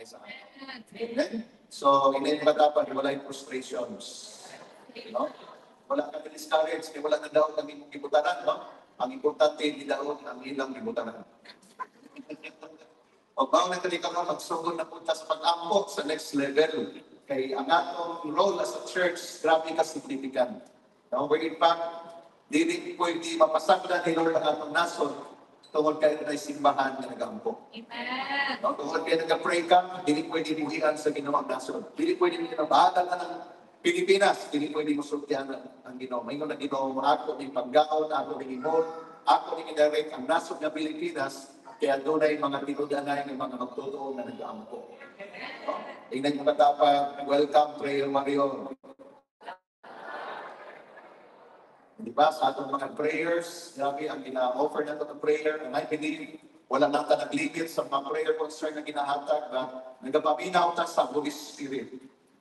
sa atin. Amen? So, hindi ba dapat wala yung frustrations? No? Wala ka discourage, wala na daw ang imong gibutanan, no? Ang importante, hindi daw ang ilang gibutanan. O bago na ka magsugod na punta sa pag-ampo sa next level. Kay ang atong role as a church, grabe ka significant. No? Where in fact, di pwede mapasagda ni Lord ang atong nason tungkol kayo na simbahan na nag-ampo. Amen. No? Tungkol kayo nag-pray ka, di pwede buhian sa ginawang nason. Di pwede mo bahagal na ng Pilipinas, di pwede mo sultihan ang Ginoo. Mayroon na Ginoo, ako ni paggaon, ako ni Imol, ako ni direct ang nason ng Pilipinas, kaya doon ay mga tinudanay ng mga magtutoo na nag-aampo. Tingnan mo katapag, welcome, Prayer Mario. Di ba, sa atong mga prayers, grabe ang gina-offer nato ng prayer, and I believe, wala nang nagligit sa mga prayer concern na ginahatag, na nagapaminaw ta sa Holy Spirit.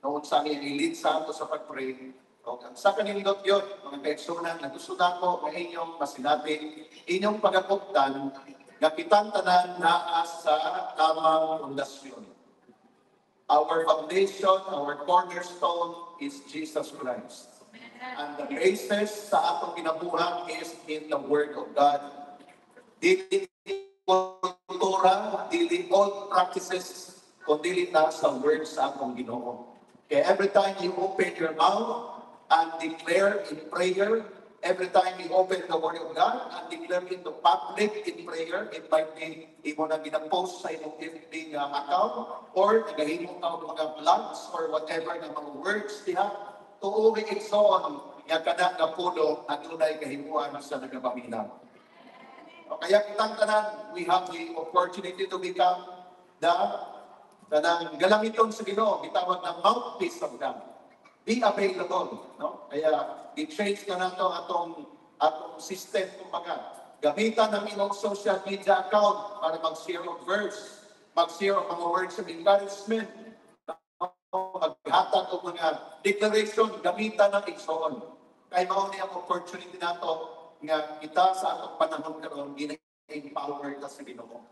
Noon sa amin, i-lead sa ato sa pag-pray. Sa kanindot yun, mga kaigsunan, nagustuhan ko, may inyong masinati, inyong pagkakuptan, nga kitang tanan naa sa tamang pundasyon. Our foundation, our cornerstone is Jesus Christ. And the basis sa atong kinabuhan is in the Word of God. Dili kultura, dili old practices, kundi na sa Word sa atong Ginoo. Okay, every time you open your mouth and declare in prayer, every time you open the Word of God and declare it to public in prayer, it might be imo na gina-post sa imong FB account or nagahimong ka mga vlogs or whatever na mga words diha, tuuwi igsoon nga kada nga pulo adunay kahimuan sa nagapaminaw. Kaya kitang tanan, we have the opportunity to become the kanang galamiton sa Ginoo, gitawag na mouthpiece of God. Be available, no? Kaya i-change na nato atong system kumbaga. Gamitan ng inyong social media account para mag-share of verse, mag-share of mga words of encouragement, maghatag og mga declaration, gamitan ng igsoon. Kaya mao ni ang opportunity nato nga kita sa atong panahon karon gina-empower ta sa Ginoo.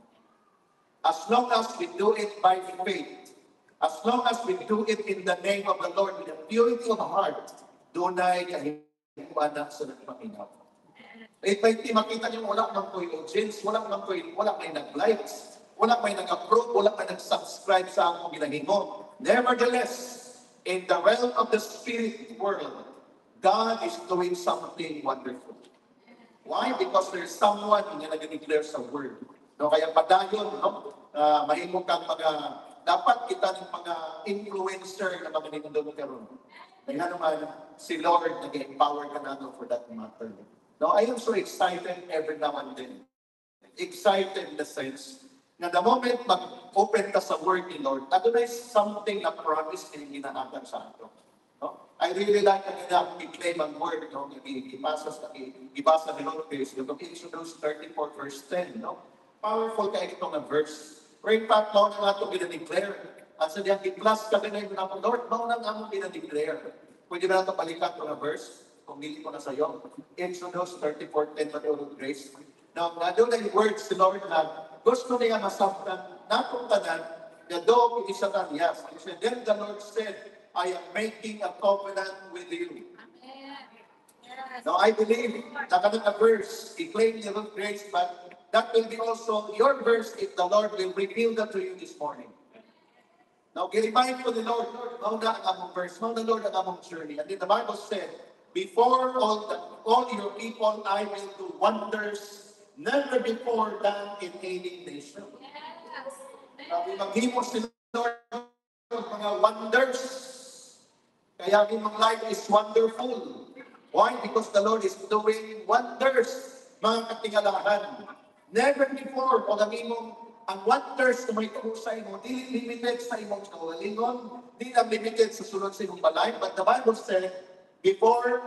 As long as we do it by faith, as long as we do it in the name of the Lord with a purity of heart, dunay kahimuan na sa nagpaminaw. It might makita niyo wala man ko'y audience, wala may nag-likes, wala may nag-approve, wala may nag-subscribe sa akong ginahimo. Nevertheless, in the realm of the spirit world, God is doing something wonderful. Why? Because there's someone na nag-declare sa word. No, kaya padayon, no? Mahimo kang dapat kita ng mga influencer na mga nindot karon. Kaya naman, si Lord nag-empower ka nato for that matter. No, I am so excited every now and then. Excited in the sense na the moment mag-open ka sa word ni Lord, adunay something na promise na ginahatag sa ato. No? I really like na i-claim ang word, no? Ibasa ni Lord Christ, yung Exodus 34 verse 10, no? Powerful kayo itong na verse. Where in fact, no na nga itong ginadeclare. At sa diyang i-plus ka din na Lord, no na nga mong ginadeclare. Pwede ba natin balikan itong na verse? Kung hindi ko na sa iyo. Exodus 34:10 na Lord Grace. Now, doon na yung words ni Lord na gusto niya masaktan natong tanan na doon inisatan niya. He said, then the Lord said, I am making a covenant with you. Now, I believe na kanang verse, i-claim the Lord Grace, but that will be also your verse if the Lord will reveal that to you this morning. Now, i-remind ko the Lord, mauna ang among verse, mauna Lord ang among journey. And then the Bible said, before all your people, I will do wonders never before done in any nation. Sabi, maghimo si Lord ng mga wonders. Kaya yung life is wonderful. Why? Because the Lord is doing wonders, mga katingalahan. Never before, o ang wonders na may kusay mo, di limited sa imong kawalingon, di na limited sa sunod sa imong balay, but the Bible said, before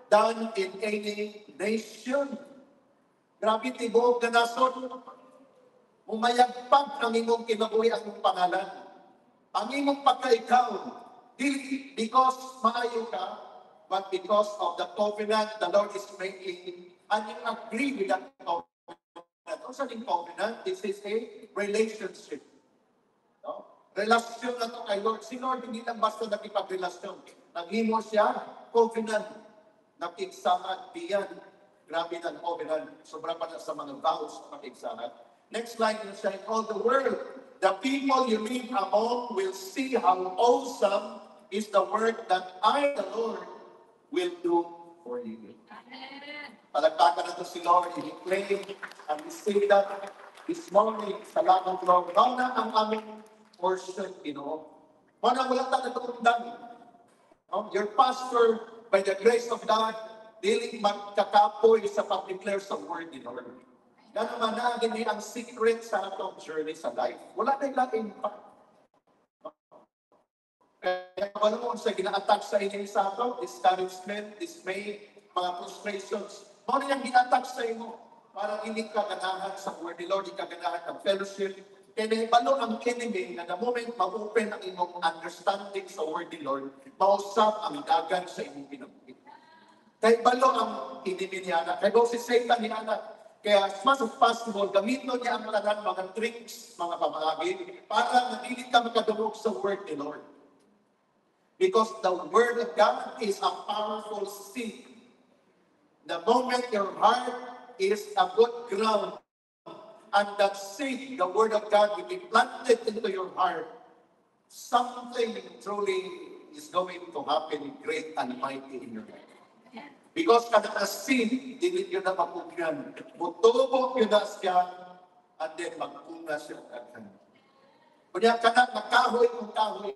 done in any nation. Grabe tibok na nason, umayagpag ang imong kinabuhi ang pangalan. Ang imong pagkaikaw, di because maayo ka, but because of the covenant the Lord is making, and you agree with that covenant. Also in covenant, this is a relationship. No? relasyon na to kay Lord. Si Lord hindi lang basta nakipagrelasyon. Naghimo siya, covenant, nakiksahan, tiyan. Grabe na covenant. Sobra pa na sa mga vows na nakiksahan. Next slide na siya, in all the world, the people you live among will see how awesome is the work that I, the Lord, will do for you. Palagpakan na to si Lord, i-declare, and we say that this morning, salamat Lord, na ang aming portion, Ginoo. Mana wala ta natutundang. Your pastor, by the grace of God, dili magkakapoy sa pag-declare sa word ni Lord. Yan naman na, gini ang secret sa atong journey sa life. Wala na ilaing pa. Kaya wala mo sa gina-attack sa inyo sa ato, discouragement, dismay, mga frustrations. Ano yung gina-attack sa inyo? Para hindi ka ganahan sa word ni Lord, hindi ka ganahan ng fellowship. Kaya naibalo ang enemy na the moment ma-open ang imong understanding sa word ni Lord, mausap ang dagan sa imong pinagpit. Kaya balo ang enemy niya na. Kaya si Satan niya na. Kaya as much as possible, gamitin niya ang tanan mga tricks, mga pamahagi, para hindi ka makadulog sa word ni Lord. Because the word of God is a powerful seed. The moment your heart is a good ground, and that seed, the word of God, will be planted into your heart, something truly is going to happen great and mighty in your life. Because kada ka seed, dili yun na mapugyan. Mutubo yun na siya, and then magpunga siya agad. Kanya kada nakahoy kung kahoy,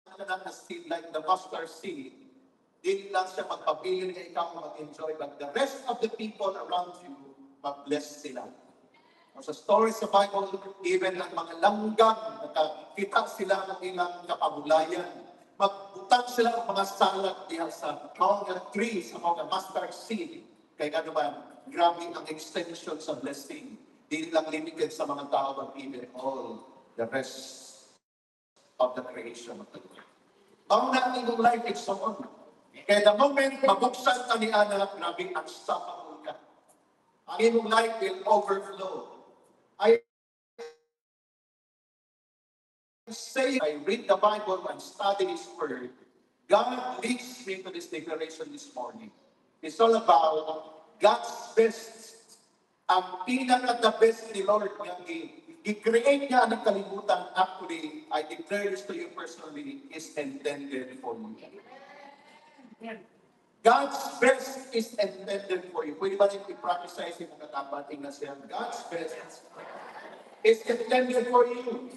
kada na seed, like the mustard seed, dili lang siya magpabilin na ikaw mag-enjoy, but the rest of the people around you, mag-bless sila. Sa story sa Bible, even ang mga langgang, nakakita sila ng ilang kapagulayan. Magbutang sila ng mga salad diya sa mga trees, sa mga mustard seed. Kaya naman, grabe ang extension sa blessing. Hindi lang limited sa mga tao, but even all the rest of the creation of the Lord. Ang natin ng life is so on. Kaya the moment mabuksan ka ni Ana, grabe ang sapang ka. Ang iyong life will overflow. I say, I read the Bible and study His Word. God leads me to this declaration this morning. It's all about God's best. Ang pinaka-the best ni Lord, i-create niya ang kalibutan. Actually, I declare this to you personally, is intended for you. God's best is intended for you. Pwede ba rin i-prophesize yung mga tabating na siya? God's best is intended for you.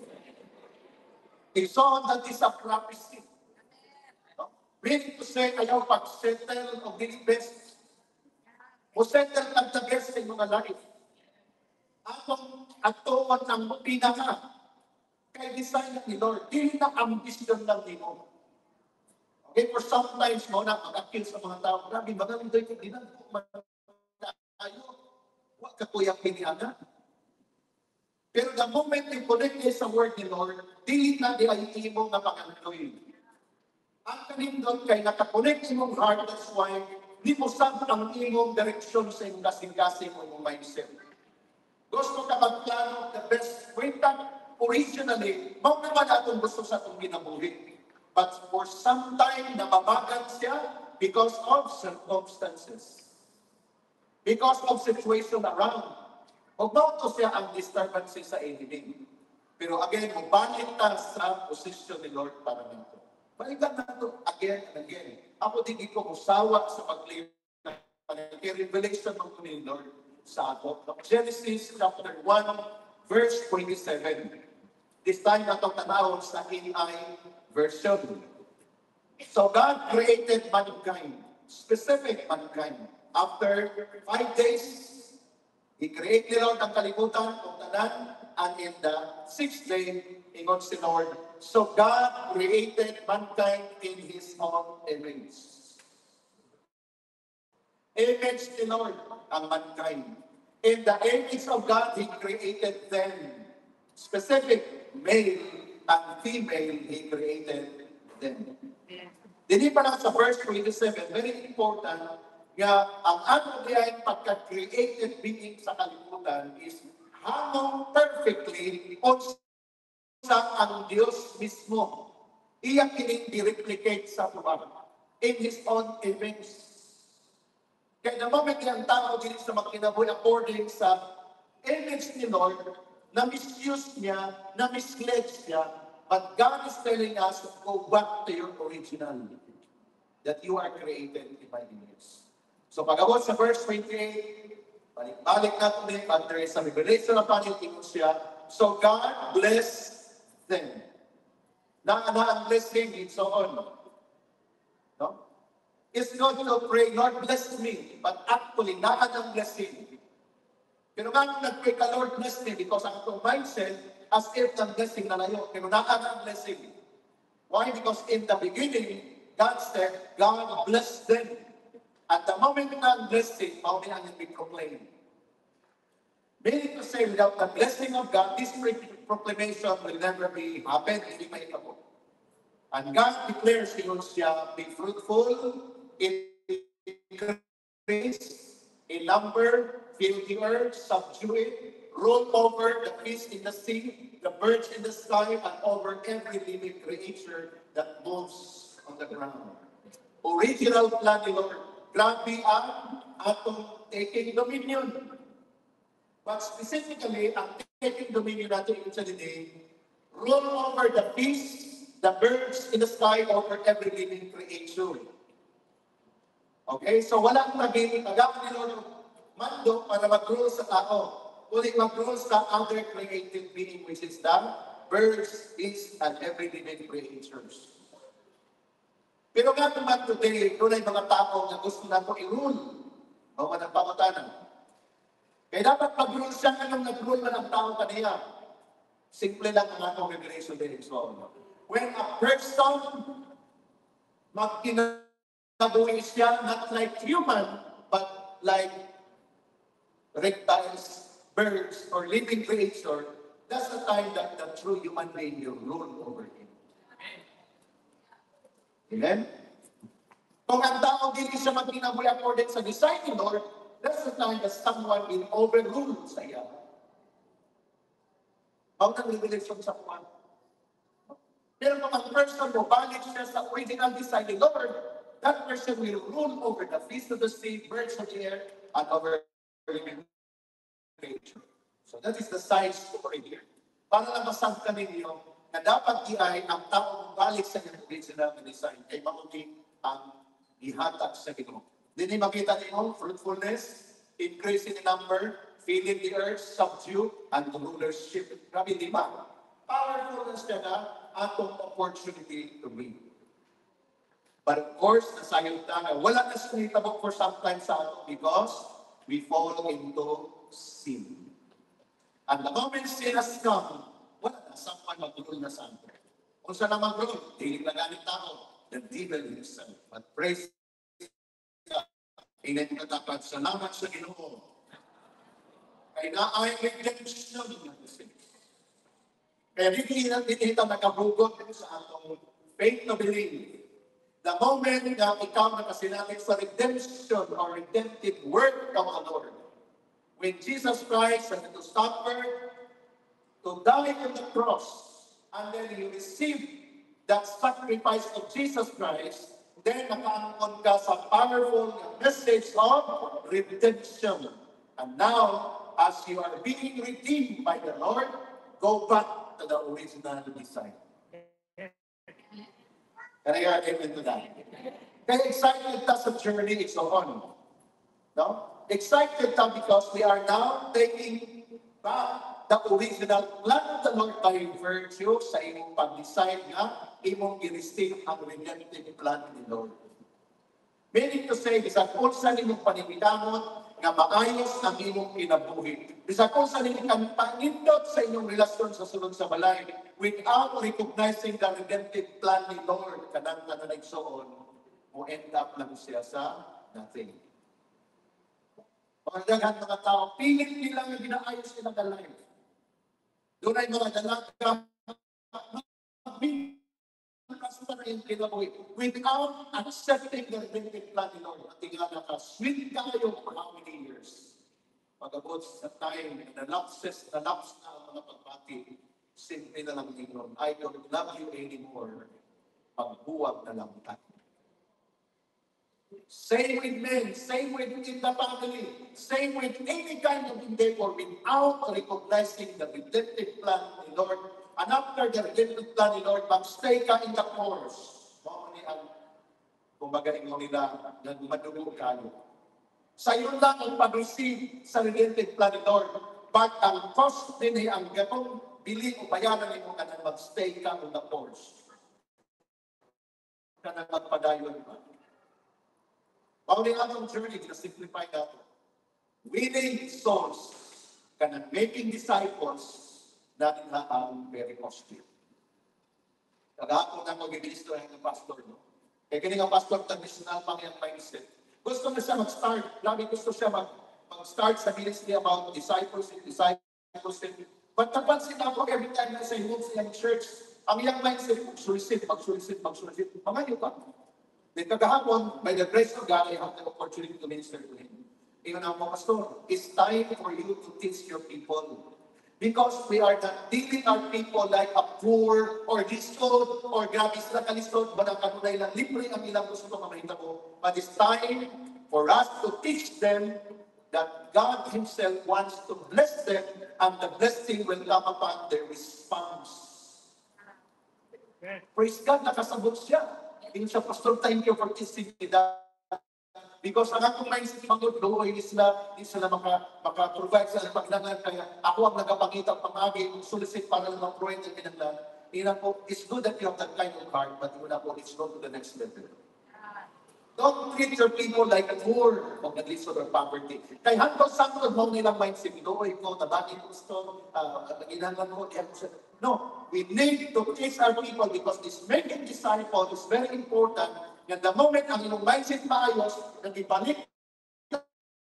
It's all that is a prophecy. No? Meaning to say, ayaw pag-settle of the best. O settle ang the best sa mga life. Atong atuan ng pinaka. Kaya design ni Lord, hindi na ambisyon lang ni mo. Okay, for sometimes mo na mag-appeal sa mga tao, grabe, magaling doon yung dinan ko, tayo, huwag ka kuyang pinihaga. Pero the moment you connect sa word ni Lord, dili na di ay imo nga pangandoy. Ang kanindot kay nakakonect sa imong heart, that's why di mo sab ang imong direksyon sa imong kasing-kasing o imong mindset. Gusto ka magplano the best way ka originally, mao naman atong gusto sa atong ginabuhi. But for some time, nababagan siya because of circumstances. Because of situation around. Magbato siya ang disturbances sa enemy. Pero again, magbalik ta sa posisyon ni Lord para nito. Balikan na ito again and again. Ako din ko musawa sa pag-live kay revelation ng ni Lord sa ako. Genesis chapter 1, verse 27. This time natong tanawon sa AI version. So God created mankind, specific mankind. After 5 days, He created Lord ang kalibutan, kung tanan, and in the 6th day, ingon si Lord, so God created mankind in His own image. Image ni Lord ang mankind. In the image of God, He created them. Specific, male and female, He created them. Dili pa lang sa verse 27, very important, nga ang ato diay pagka-created being sa kalibutan is hamong perfectly on sa ang Diyos mismo. Iya kining i-replicate sa tuwa in His own image. Kaya the moment yung tao din sa makinabuhi according sa image ni Lord, na misuse niya, na misled siya, but God is telling us to go back to your original, that you are created in my image. So pag-abot sa verse 28, balik na ito din, but there is a revelation na panitingin siya. So God blessed them. Na ang blessing, and so on. No? It's not to pray, Lord bless me, but actually, na ang blessing. Pero nga nung nag-pray ka, Lord bless me, because ang itong mindset, as if ang blessing na layo. Pero na ang blessing. Why? Because in the beginning, God said, God bless them. At the moment na ang blessing, mauni ang yung proclaim. Meaning to say, without the blessing of God, this proclamation will never be happen, hindi may ikaw. And God declares He will siya, be fruitful, increase in number, fill the earth, subdue it, rule over the fish in the sea, the birds in the sky, and over every living creature that moves on the ground. Original plan ni Lord. Grabe ang atong taking dominion. But specifically, ang taking dominion natin sa today, rule over the fish, the birds in the sky, over every living creature. Okay? So walang naging kagawin ni Lord mando para mag-rule sa tao. Kundi mag-rule sa other created being, which is the birds, fish, and every living creatures. Pero nga naman today, doon ay mga tao na gusto na ito i-rule. O manang pangutanan. Kaya dapat mag-rule siya anong nag-rule man ang tao kaniya. Simple lang ang atong revelation din. So, when a person magkinabuhi siya, not like human, but like reptiles, birds, or living creature, that's the time that the true human being will rule over him. Amen? Kung ang tao hindi siya magkinabuhi according sa design ni Lord, that's the time that someone will overrule sa iya. Ang revelation sa Juan. Pero kung ang person mo, balik siya sa original design ni Lord, that person will rule over the fish of the sea, birds of the air, and over living creature. So that is the side story here. Para lang masangka ninyo na dapat iay ang tao balik sa original design kay mamuti ang ihatag sa Ginoo. Dini makita niyo fruitfulness, increase in number, filling the earth, subdue, and rulership. Grabe, di ba? Powerful na siya na atong opportunity to be. But of course, nasayang tayo. Wala na sunitabok for some time sa ato because we fall into sin. And the moment sin has come, wala na someone mag-rule na sa ato. Kung saan na mag-rule, hindi na ganit tao, the devil himself. But praise God. Inay katapat, salamat sa Ginoo. Kaya na ay redemption ng sins. Kaya hindi kita nakabugot sa atong faith to believe. The moment na ikaw nakasilalit sa redemption or redemptive work of the Lord, when Jesus Christ had to suffer, to die on the cross, and then you receive that sacrifice of Jesus Christ, then nakaangkon ka sa powerful message of redemption. And now, as you are being redeemed by the Lord, go back to the original design. Can I get amen to that? Kaya excited ta sa journey is on. No? Excited ta because we are now taking back the original plan of the Lord by virtue sa imong pag-decide nga imong i-receive ang redemptive plan ni Lord. Meaning to say, bisag kung sa imong panimidamot, nga maayos ang imong kinabuhi. Bisag kung sa imong panindot sa inyong relasyon sa sulod sa balay, without recognizing the redemptive plan ni Lord, kanang nananagsoon, mo end up lang siya sa nothing. Pagdagan mga tao, pilit nila nga ginaayos nila ka life. Doon ay mga dalaga, kasuta na yung kinabuhi. Without accepting the redemptive plan ni Lord, at tingnan na ka, sweet kayo for how many years? Pag-abot sa time, na lapse na ang mga pagpati, Simple na lang yun. I don't love you anymore. Pagbuwag na lang tayo. Same with men, same within the family, same with any kind of endeavor without recognizing the redemptive plan ni Lord. And after the redemptive plan ni Lord, magstay ka in the course. Mga ni ang kumbaga ingo nila na madugo kayo. Sa iyo lang ang pag-receive sa redemptive plan ni Lord. But ang cost din ay ang ganong bili o bayaran ni mo ka na magstay ka in the course. Ka na magpadayon pa. Pauling atong journey, na-simplify natin. Winning souls, kanang making disciples, natin na ang very costly. Kagako na mag-ibilisto ng pastor, no? Kaya kini nga pastor, traditional pang yung mindset. Gusto na siya mag-start. Lagi gusto siya mag-start sa ministry about discipleship. But napansin ako every time na sa involved sa church, ang iyang mindset, mag-solicit. Mamayo ka. Then kagahapon, by the grace of God, I have the opportunity to minister to him. Ingon ako, Pastor, it's time for you to teach your people. Because we are not dealing our people like a poor or lisod or grabe sila kalisod, manang kanunay lang, libre ang ilang gusto ko mamahita ko. But it's time for us to teach them that God Himself wants to bless them and the blessing will come upon their response. Praise God, nakasabot siya. Hindi siya, Pastor, thank you for teaching me that. Because ang akong mindset mga doon, hindi sila maka-provide sa paglangan. Kaya ako ang nagpapakita pamagi, solicit para lang mag-provide ang pinaglan. Tingnan po, it's good that you have that kind of heart, but yun po, it's go to the next level. Don't treat your people like poor o naglisod or poverty. Kaya hanggang sakto mo nilang mindset, doon ko, tabaki ko gusto, naginangan mo, no, we need to teach our people because this making disciples is very important. And the moment ang inyong mindset maayos, nag-ibalik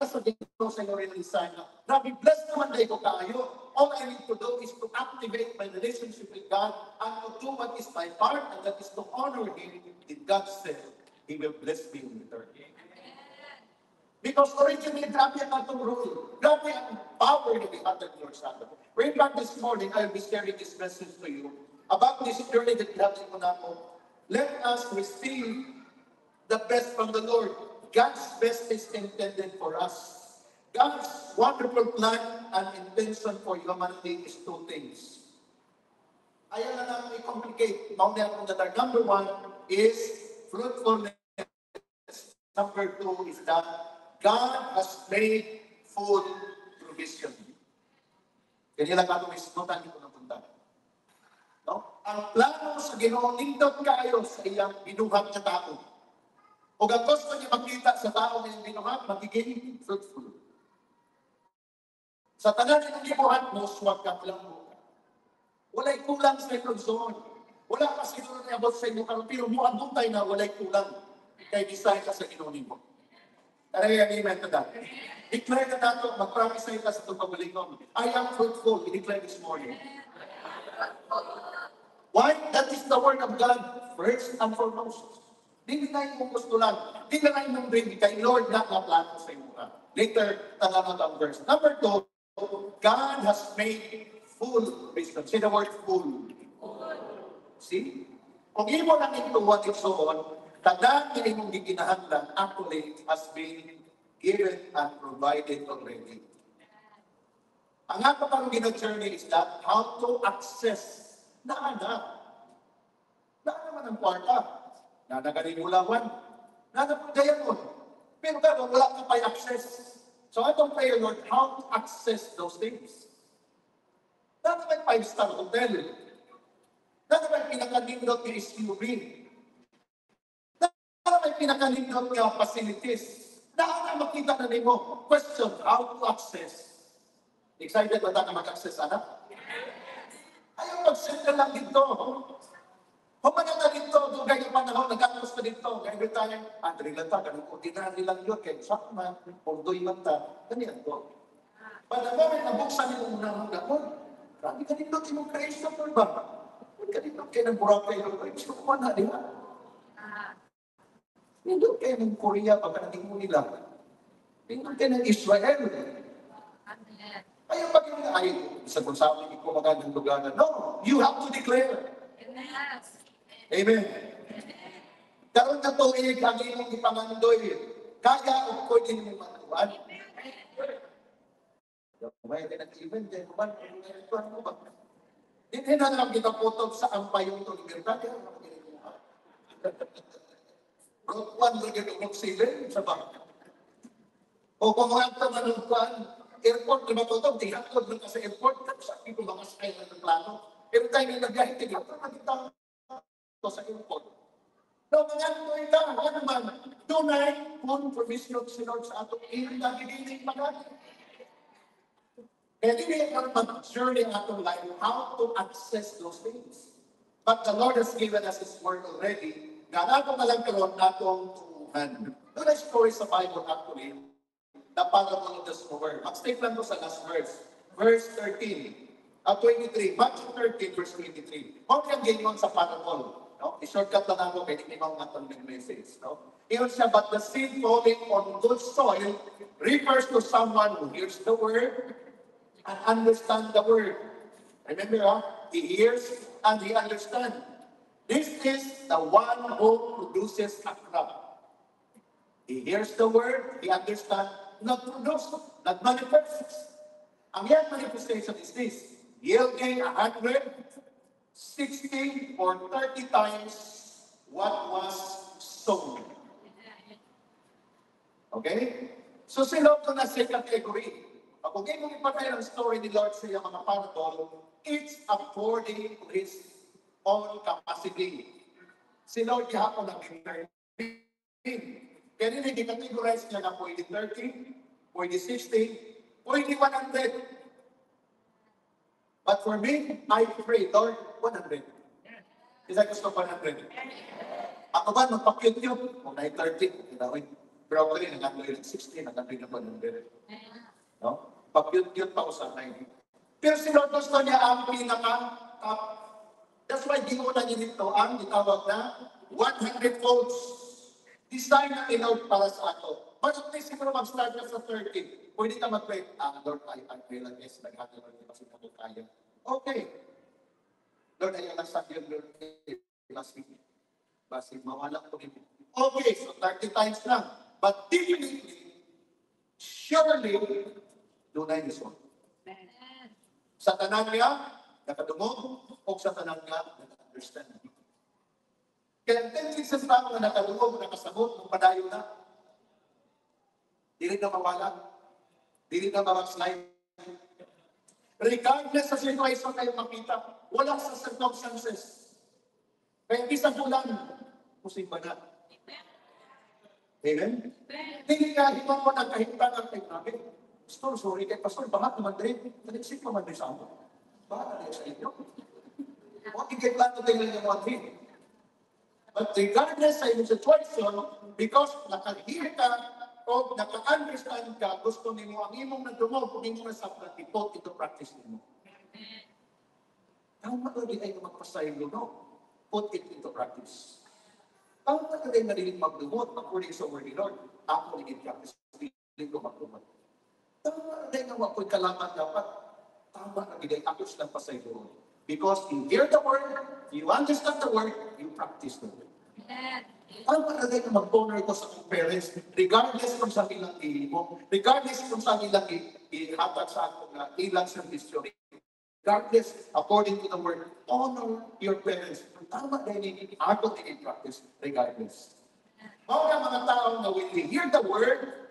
sa dito sa inyong design na, grabe, blessed naman dahil ko kayo. All I need to do is to activate my relationship with God and to do what is my part, and that is to honor Him. In God said, He will bless me in return. Because originally, grabe ang atong rule. Grabe ang power na ihatag Lord sa atin. Way back this morning, I will be sharing this message to you about this journey that ihatag mo na ako. Let us receive the best from the Lord. God's best is intended for us. God's wonderful plan and intention for humanity is two things. Ayaw na namin i-complicate. Mauna akong datar. Number one is fruitfulness. Number two is that God has made full provision. Kaya lang ako isnutan ko na punta. No? Ang plano sa Ginoo nindot kayo sa iyang binuhat na tao. O ang gusto niya makita sa tao na yung binuhat, magiging fruitful. Sa tanan ng binuhat mo, suwag ka lang mo. Wala'y kulang sa inyong zone. Wala ka siguro na abot sa inyo karon, pero mo abutay na wala'y kulang. Kaya design ka sa Ginoo nimo. Tara yung amen to that. Declare na nato, mag-promise sa ito sa itong pagbalingon. I am fruitful, i-declare this morning. Why? That is the word of God, first and foremost. Hindi na yung gusto lang. Hindi na yung dream. Kay Lord na plano sa inyo. Later, tangan ang verse. Number two, God has made full wisdom. Say the word full. See? Kung imo lang ito what it's on, tandaan na inyong giginahanglan actually has been given and provided already. Ang ato pang gina-journey is that how to access na naman ang kwarta. Nagalimulawan. Nagapundayan mo. Pero gano'n, wala ka pa access. So I don't pray, Lord, how to access those things. Naman 5-star hotel. Naman pinakalindot ni SUV. Naman pinakalindot ka facilities. Naman makita na nimo. Question, how to access? Excited ba na mag-access, anak? Ayaw mag-settle lang dito. Kung manata dito, doon kayo panahon, nag-anos pa dito, every time, Andre lang ta, ganun ko, dinari lang yun, kaya sakman, pordoy man ta, ganyan ko. Pada moment, nabuksan niyo muna mga ko, grabe ka dito, si mong Kristo po ba? Ka dito, kaya ng Boracay, gusto ko na, di ba? Nindot kayo ng Korea, pagkanating mo nila. Nindot kayo ng Israel. Ayaw pag yung ay, sa kung sabi ko magandang lugar na, no, you have to declare. Amen. Karon na tuig ang imong ipangandoy, kaya o pwede mo matuan. May tinag-event, kaya kuman, kung mo ba? Hindi na lang kita putog sa ampayong to libertad. Road 1, Road 7, sa bangka. O kung mga ito manungkuan, airport na matutog, tinatod lang ka sa airport, sabi ko mga sakay na ng plano. Every time yung nag-gahin, tinatod na kita sa airport. No, mga ito ito, ano naman, tunay kung permission si Lord sa atong ilang nagigiling pagkat. Kaya hindi naman surely in our life how to access those things. But the Lord has given us His word already. Nga nato na lang karoon natong tuhan. Doon ay story sa Bible actually, the parable of the sower. Mag-stay lang ko sa last verse. Verse 13. 23. Matthew 13, verse 23. Huwag kang ganyan sa parable. No? I-shortcut lang ako kaya hindi mo matang message. No? Iyon siya, but the seed falling on good soil refers to someone who hears the word and understand the word. Remember, he hears and he understands. This is the one who produces a crop. He hears the word, he understands, not produce, not manifests. Ang yan manifestation is this, yielding 160 or 30 times what was sown. Okay? So sila ito na sa category. Kung kayo mong ipatay ang story ni Lord sa iyong mga parable, it's according to His own capacity. Si Lord gihapon ang determine. Kaya rin hindi categorize niya na pwede 30, pwede 60, pwede 100. But for me, I pray, Lord, 100. Isa gusto 100. Ako ba, magpakyut-yut? Kung na 30, pero ako rin, nag-100 ng 60, nag-100 ng 100. No? Pakyut-yut pa ko sa 90. Pero si Lord gusto niya ang pinaka-top. That's why di ko na nito ang itawag na 100 volts. Design na in-out para sa ato. But at least siguro mag-start ka sa 30. Pwede ka mag-pray, Lord, I realize nag-100 kasi na kaya. Okay. Lord, ayaw lang sa yun, Lord, last week. Basi, mawala ko rin. Okay, so 30 times lang. But definitely, surely, dunay ni Son. Sa tanan niya, nakadungog, o sa tanan niya, naka-understand. Kaya 10 seasons na ako na nakadungog, nakasabot, magpadayo na. Dili na mawala. Dili na mawag-slide. Regardless sa situation kayo makita, wala sa circumstances. Kaya hindi sa bulan, musiba na. Amen? Hindi ka, hindi mo nagkahintan ang kay namin. Pastor, sorry kay Pastor, bakit naman rin? Nag-exit naman rin sa ako. Bakit sa inyo? Huwag ikay plano tayo ng mga But regardless sa inyong situation, because naka-hear ka o naka-understand ka, gusto nimo ang imong nadumog, kung imong nasabtan, ipot ito practice nimo. Tama na di ay magpasaylo, no? Put it into practice. Tama na rin narinig magdumot, according sa word ni Lord, ako rin practice, hindi ko magdumot. Tama na rin ang wapoy kalaman dapat, tama na rin ako silang pasaylo. Because you hear the word, you understand the word, you practice the word. Tama na rin ang mag-honor ko sa mga parents, regardless kung sa ilang mo, regardless kung sa ilang ihatag sa akin na ilang service yun. Regardless, according to the word, honor your parents. Tama na rin ako din practice, regardless. Mga tao na when they hear the word,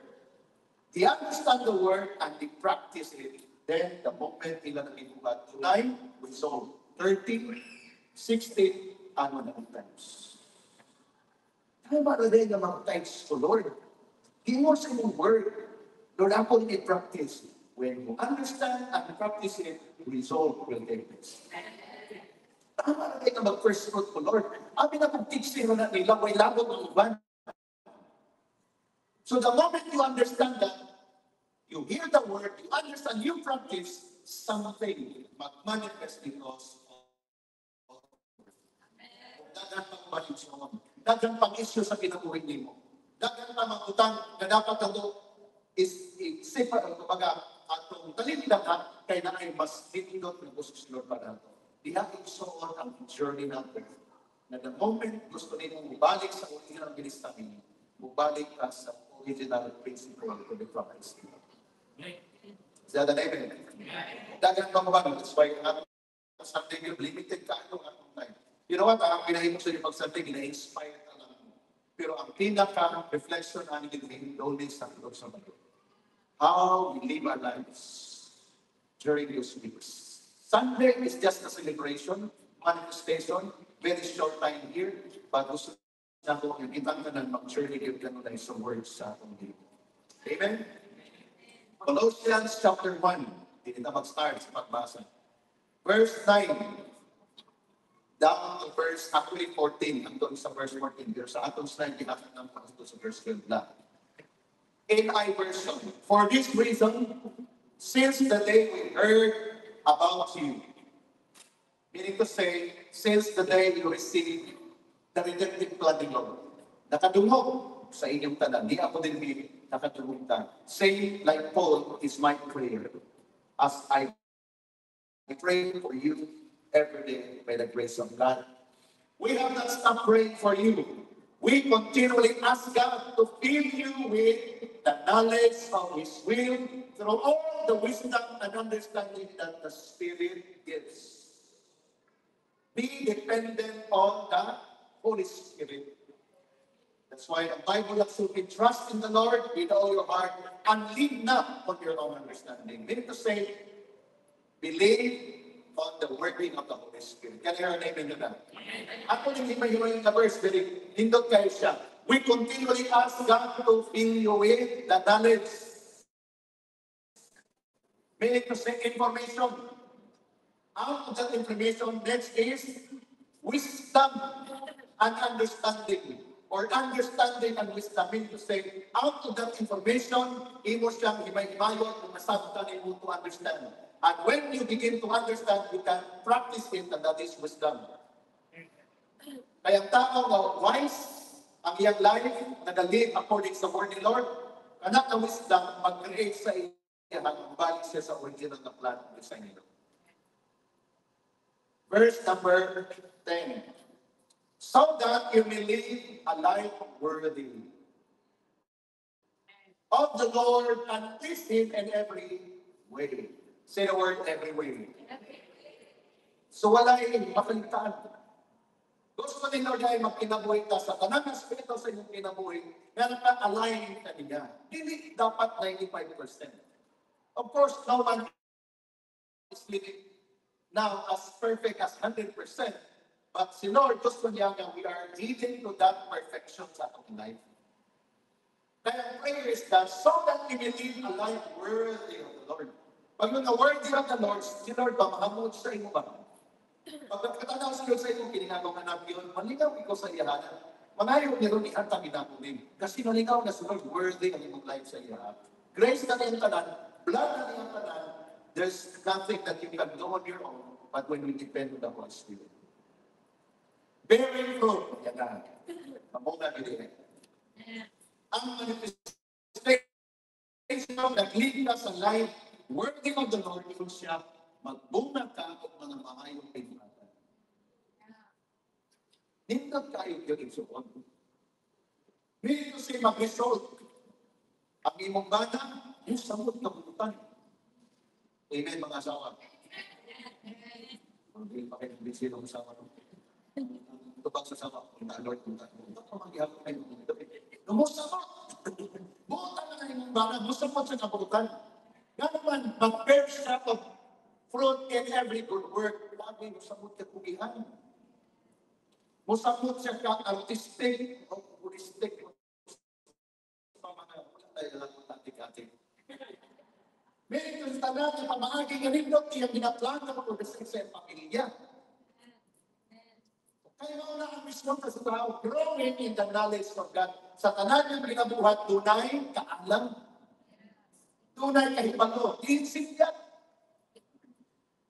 they understand the word, and they practice it. Then, the moment nila nag-ibugat, tunay, we saw 30, 60, and 100 times. Tama na rin ang mga times to Lord. He wants in the word. Lord, ako din practice. When you understand and practice it, result will take place. Tama na rin ang mag-first fruit ko, Lord. Amin na pag-teach nila na nila, may labot ng iban. So the moment you understand that, you hear the word, you understand, you practice, something mag-manifest because of dagang pang-balisyon, dagang pang-issue sa kinabuhin mo, dagang pang-utang na dapat ito is separate, kumbaga, ato atong talindang kay na ay mas nindot na gusto Lord pa nato. Diha igsuon ang journey natin. Na the moment gusto nimo mubalik sa original ministry, mubalik ka sa original principle to the Christ. Is that an amen? Dagan pa mo ba? That's why Sunday yung limited ka ang time. You know what? Ang pinahimok sa iyo pag-Sunday, gina-inspire ka lang. Pero ang pinaka-reflection namin din, always sa Lord sa Bayo. How we live our lives during those weeks. Sunday is just a celebration, manifestation, very short time here, but gusto na ko yung itang ka ng mag-journey yung gano'n na isang words sa atong dito. Amen? Colossians chapter 1, hindi na mag-start sa pagbasa. Verse 9, down to verse, actually 14, hanggang sa verse 14, pero sa atong slide, kinakit ng pagkato sa verse 12 lang. NI version, for this reason, since the day we heard about you, meaning to say, since the day you received the redemptive plan ni Lord, nakadungog sa inyong tanan, di ako din nakadungog ta. Say, like Paul, is my prayer, as I pray for you every day by the grace of God. We have not stopped praying for you. We continually ask God to fill you with the knowledge of His will through all the wisdom and understanding that the Spirit gives. Be dependent on the Holy Spirit. That's why the Bible says, trust in the Lord with all your heart and lean not on your own understanding. Meaning to say, believe on the working of the Holy Spirit. Can you hear an amen to that? Ako nang himahimayin na verse, very hindot kayo siya. We continually ask God to fill you with the knowledge. Meaning to say information. Out of that information, next is wisdom and understanding. Or understanding and wisdom. Meaning to say, out of that information, imo siyang himay-himayon kung masabtan imo to understand. And when you begin to understand, you can practice it, and that is wisdom. Kaya ang tao na wise, ang iyang life, nag-live according sa word ni Lord, anak na wisdom, mag-create sa iya, balik siya sa original na plan ng sa inyo. Verse number 10. So that you may live a life worthy of the Lord and please Him in every way. Say the word every way. So wala yung makaligtaan. Gusto ni Lord ay magkinabuhi ka sa tanang aspeto sa inyong kinabuhi na naka-align ka niya. Hindi dapat 95%. Of course, no one is living now as perfect as 100%. But si Lord, gusto niya nga we are leading to that perfection sa ating life. Kaya prayer is that so that we may live a life worthy of the Lord. Pag yung worthy of the Lord, si Lord ba, mahamod sa imo ba? Pag nagkatanaw sa Lord sa imo, kiningagaw ka namin yun, malinaw ikaw sa iyahanan. Mangayon niya rin, ihantang inapunin. Kasi malinaw na si Lord, worthy ang imong life sa iyahan. Grace na niyang tanan, blood na niyang tanan, there's nothing that you can do on your own, but when we depend on the Holy Spirit. Bearing fruit, yan na. Mamuna bilhin. Ang manifestation na lead ka sa life, worthy of the Lord, kung siya, magbunga ka at mga maayong kailangan. Nindot kayo yung isuon. Meaning to say, mag-result. Ang imong bana, yung samot na bunutan. Amen, mga asawa. Hindi pa kayo busy ng asawa. Ito pang sasama, kung na-alert mo na. Ito pa mag-ihapon kayo. Lumusapot. Buutan na kayo mong bana. Musapot sa kabutan. Nga naman, mag-bear siya of fruit in every good work. Lagi musapot ka kugihan. Musapot siya ka artistic o puristic. May yung tanan na pamahagi ng lindot siyang ginaplano ko sa pamilya. Kaya mauna ang mismo sa tao, growing in the knowledge of God. Sa tanan yung ginabuhat, tunay kaalam. Tunay kahibalo. Tinsip yan.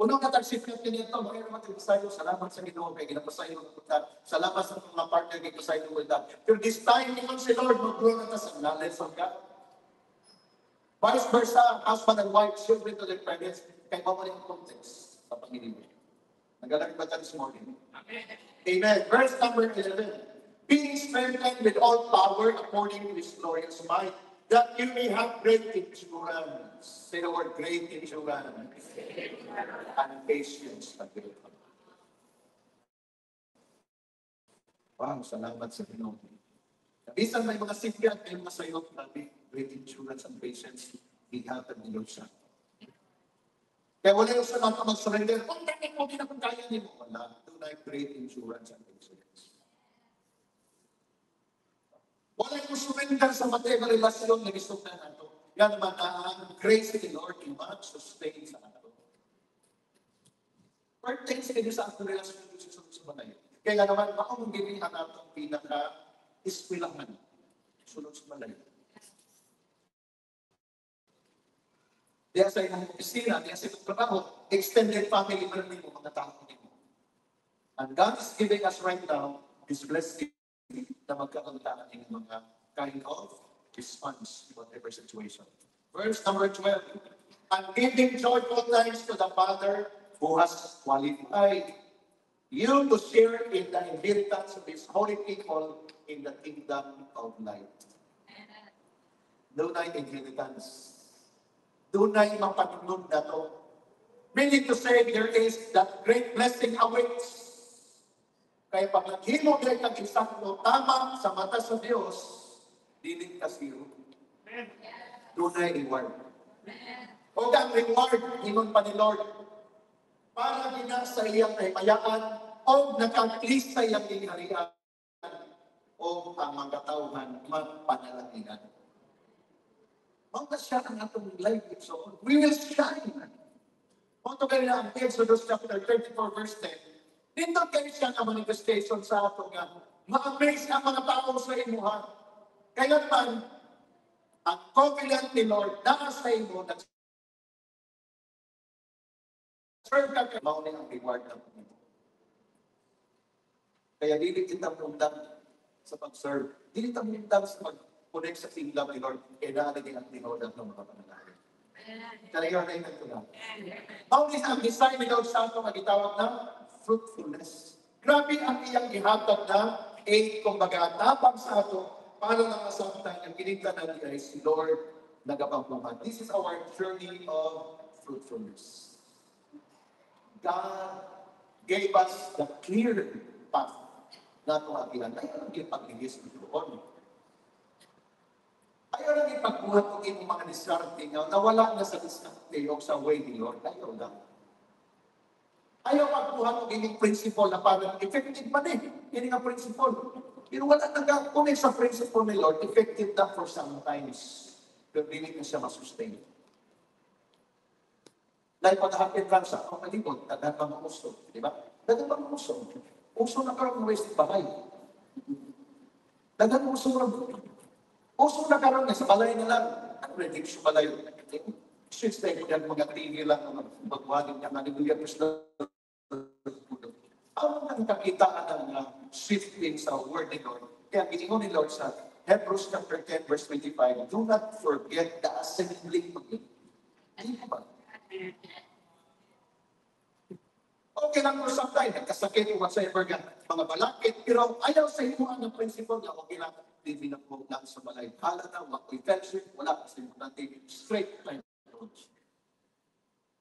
Unang natagsip natin nito, mga naman kayo salamat sa Ginoo kay ginapasayo ng puta. Salamat sa mga partner kay kasayo ng puta. Pero this time, ingon si Lord, mag-grow na ta sa knowledge of God. Vice versa, husband and wife, children to their parents, kay mawala yung context sa Panginoon. Nagalag ba tayo this morning? Amen. Verse number 11. Being strengthened with all power according to His glorious might, that you may have great endurance. Say the word, great endurance. And patience. Wow, salamat sa Panginoon. Bisan may mga sigyan, may mga sayot natin, great endurance and patience, ihatag ni Lord siya. Kaya wala yung sa nato mag-surrender, kung dami mo, di na kung kaya niyo, wala. Tunay great endurance and patience. Wala yung surrender sa matay na relasyon na gusto na nato. Yan naman ang grace ni Lord, yung sustain sa nato. Pertain sa inyo sa atong relasyon ng Diyos sa matay. Kaya naman, ako mong ginihan natin pinaka-ispilangan. Sunod sa malay. Diya sa inyong opisina, diya sa inyong trabaho, extended family mo rin mo, mga tao mo. And God is giving us right now this blessing na magkakantaan ng mga kind of response to whatever situation. Verse number 12. And giving joyful thanks to the Father who has qualified you to share in the inheritance of His holy people in the kingdom of light. Doon ay inheritance. Doon ay mapanunod na to. Meaning to say, there is that great blessing awaits. Kaya pag naghimo din ang isakto tama sa mata sa Diyos, dinig ka siyo. Doon ay reward. O ang reward, ingon pa ni Lord, para gina sa iyang kaymayaan o nakaklis sa iyang ingharian o ang mga tauhan magpanalagihan. Mga siya ang atong life so we will shine. Kung ito kayo na ang Exodus chapter 34 verse 10, dito kayo siya ang manifestation sa atong ma-amaze ang mga tao sa imuha. Kaya naman, ang covenant ni Lord na sa imo na serve ka kayo, maunin ang reward ng Panginoon. Kaya dili kita mundang sa pag-serve. Dili kita mundang sa pag-connect sa kingdom ni Lord. Kaya nalagay ang tinodang ng mga panalangin. Kaya na ito lang. Maunin ang design ni Lord sa atong magitawag ng fruitfulness. Grabe ang iyang ihatag na kumbaga, tapang sa ato para lang masaktan ang kinita na niya si Lord nagapagmamahal. This is our journey of fruitfulness. God gave us the clear path na ito agilan. Ayaw lang yung pag-igis ng doon. Ayaw lang yung pagbuhat ng iyong mga diskarte nga nawala na sa diskarte o sa way ni Lord. Ayaw lang. Ayaw pagbuhat ng iyong principle na parang effective man eh. Yan ang principle. Pero wala nag-connect sa principle ni Lord, effective na for sometimes. Pero hindi na siya masustain. Dahil pag-happy lang sa akong malibot, dagan pang uso. Di ba? Dagan pang uso. Uso na karoon ng waste bahay. Dagan uso na buto. Uso na karoon na sa balay na lang. Ano na hindi siya balay? Switch na yung mga tingin lang ng magwaling niya. Hallelujah. Ano ang kakitaan ng shifting sa word ni Lord? Kaya giningon ni Lord sa Hebrews chapter 10 verse 25, do not forget the assembling of it. Ano ba? Okay lang for some time, nagkasakit o whatsoever ka, mga balakit, pero ayaw sa imo ang principle na okay lang, hindi na po lang sa balay. Hala na, wako'y fellowship, wala kasi mo natin straight time.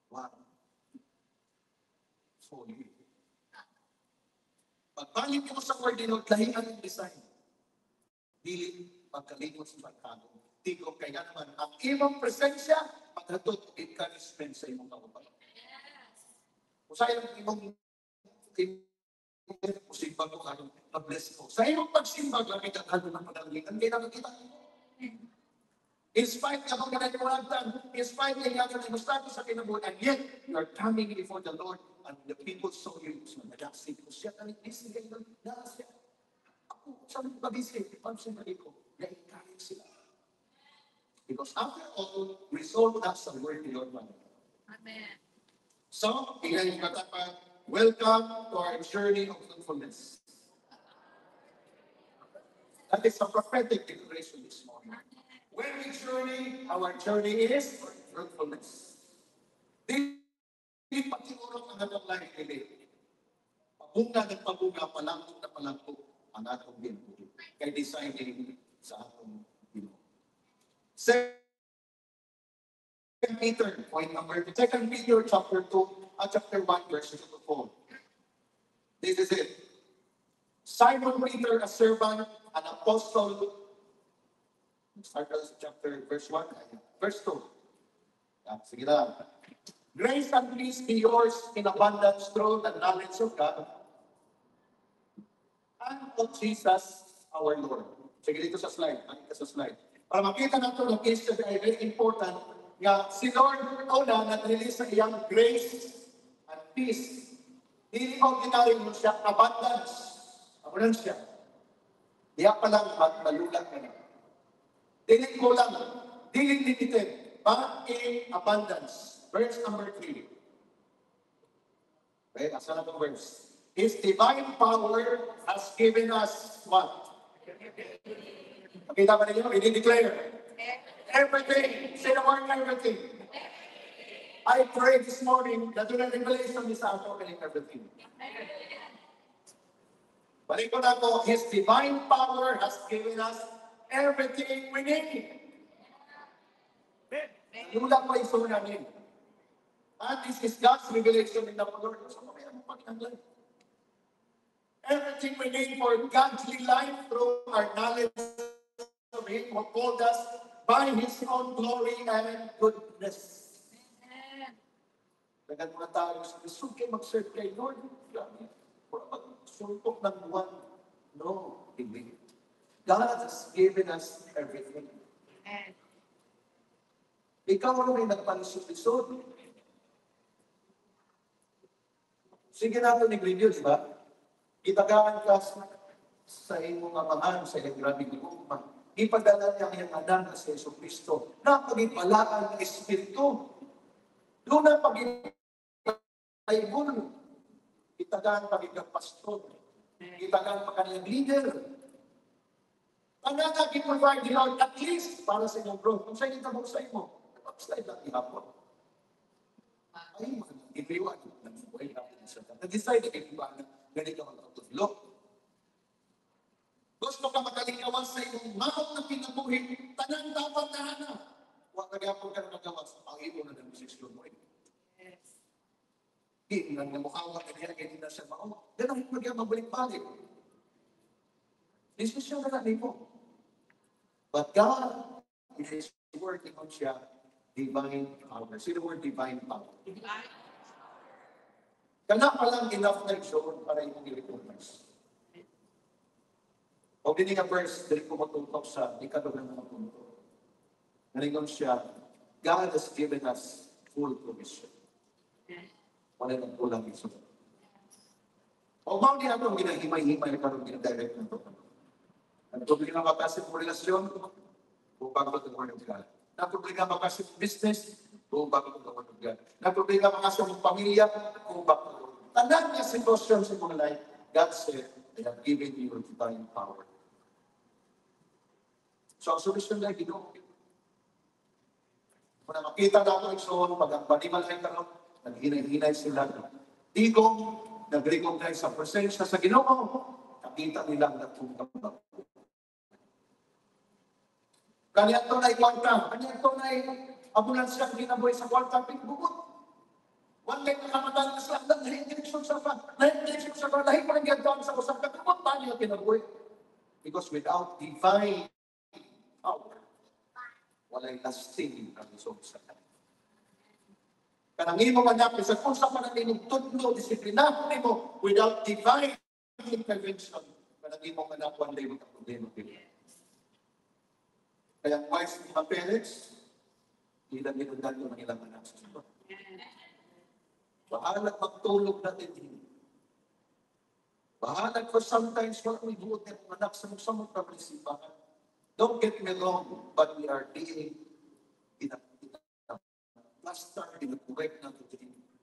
Wow. So, pagbalik mo sa word ni Lord, lahian ang design. Dili, magkalimot sa pagkano. Tigong kaya naman, ang imong presensya, maghatod encouragement sa imong kauban. Kung sa imong simba ko, na-bless ko. Sa imong pagsimba, lamit ang halo ng panalitan, kaya nakikita mo. In spite ka kung nananiwalaan, in spite ka nga ng status sa kinabuhi, and yet, you are coming before the Lord, and the people saw you, so nag-asik ko siya, nag-isig kayo, nag-asik. Ako, saan mag-isig? Paano siya ko? Na-encourage sila. Because after all, resolve na sa word ni Lord man. Amen. So, tingnan yung katapan, welcome to our journey of fruitfulness. That is a prophetic declaration this morning. When we journey, our journey is fruitfulness. Di pagsiguro ang atong life dili. Pabunga ng pabunga, palangkot na palangkot ang atong ginoo. Kay designing sa atong ginoo. Second Peter, point number 2. 2 Peter chapter 2, chapter 1, verse 2 to 4. This is it. Simon Peter, a servant, an apostle. Start us chapter verse 1, verse 2. Sige lang. Grace and peace be yours in abundance through the knowledge of God and of Jesus our Lord. Sige dito sa slide. Sa slide. Para makita natin ang case ay very important nga si Lord una nag-release sa iyang grace and peace. Dili ordinary mo siya, abundance. Abundance siya. Diya pa lang malulat ka na. Dili ko lang, dili limited, but in abundance. Verse number 3. Okay, asa na itong verse? His divine power has given us what? Makita ba ninyo? I-declare. Everything. Say the word everything. I pray this morning that doon ang revelation ni sa ato kaling everything. Balik ko na ko, His divine power has given us everything we need. Lula pa iso namin. And this is God's revelation in the Lord. So, mamaya mo pag-anglay. Everything we need for godly life through our knowledge of Him who called us by His own glory and goodness. Dagan mga tao sa gusto kayo mag-serve kay Lord. Sultok ng buwan. No, hindi. God has given us everything. Ikaw ano may nagpanisod-isod. Sige natin nag-review, di ba? Itagaan ka sa imong amahan, sa iyong grabe guluma. Ipadala niya ang iyong anak na si Yesu Cristo na pagipalaan ng Espiritu. Doon na pag-ibon. Itagaan pag-ibang pastor. Itagaan pag-ibang leader. Ang nagkakiprovide ni Lord at least para sa inyong growth. Kung sa inyong tabok sa imo, slide lang ihapon. Ay, iniwan. Nag-decide na iba na ganito ang tutulog. Gusto ka makalikawan sa iyong mahal na pinabuhin, tanang dapat na hana. Huwag nagapon ka na magawa sa pang-ibo na ng desisyon mo. Hindi na mukhawa ka niya, hindi na siya mao. Ganun mo niya mabalik-balik. Desisyon na natin mo. But God is working on siya divine power. See the word divine power. Kana pa lang enough na zone para yung i-recognize. O din nga verse, dali ko matutok sa ikadong ng mga punto. Nalingon siya, God has given us full provision. Wala nang kulang iso. O ba hindi natin ginahimay-himay parang ginadirect na ito. Ang problema makasin mo relasyon, kung bago ito word of God. Ang problema makasin mo business, kung bago ito word of God. Ang problema makasin mo pamilya, kung bago ito. Tandaan niya sitwasyon sa mga life, God said, I have given you divine power. So, ang solusyon na ginoo. Kung na makita natin so, pag ang panimalay ka naghinay-hinay sila. Di kong nag-recognize sa presensya sa ginoo, nakita nilang nagtungkabang. Kanya ito na ikwarta, kanya ito na ambulansya ginabuhay sa kwarta, pinggugot. One day nakamatan na sa na-injection sa lahi pa rin gagawin sa usap, kagamot pa niya kinabuhay. Because without divine power, walay lasting ang result sa kanya. Kanang imo manapin sa kung sa manang tudlo, disiplina mo, without divine intervention, kanang imo manapin, one day magkaproblema pila. Kaya wise mga parents, ilang inundan yung ilang anak sa sunod. Bahalag magtulog natin din. Bahalag for sometimes what we do at mga anak sa mga pag-isipan. Don't get me wrong, but we are being plaster, in-correct na to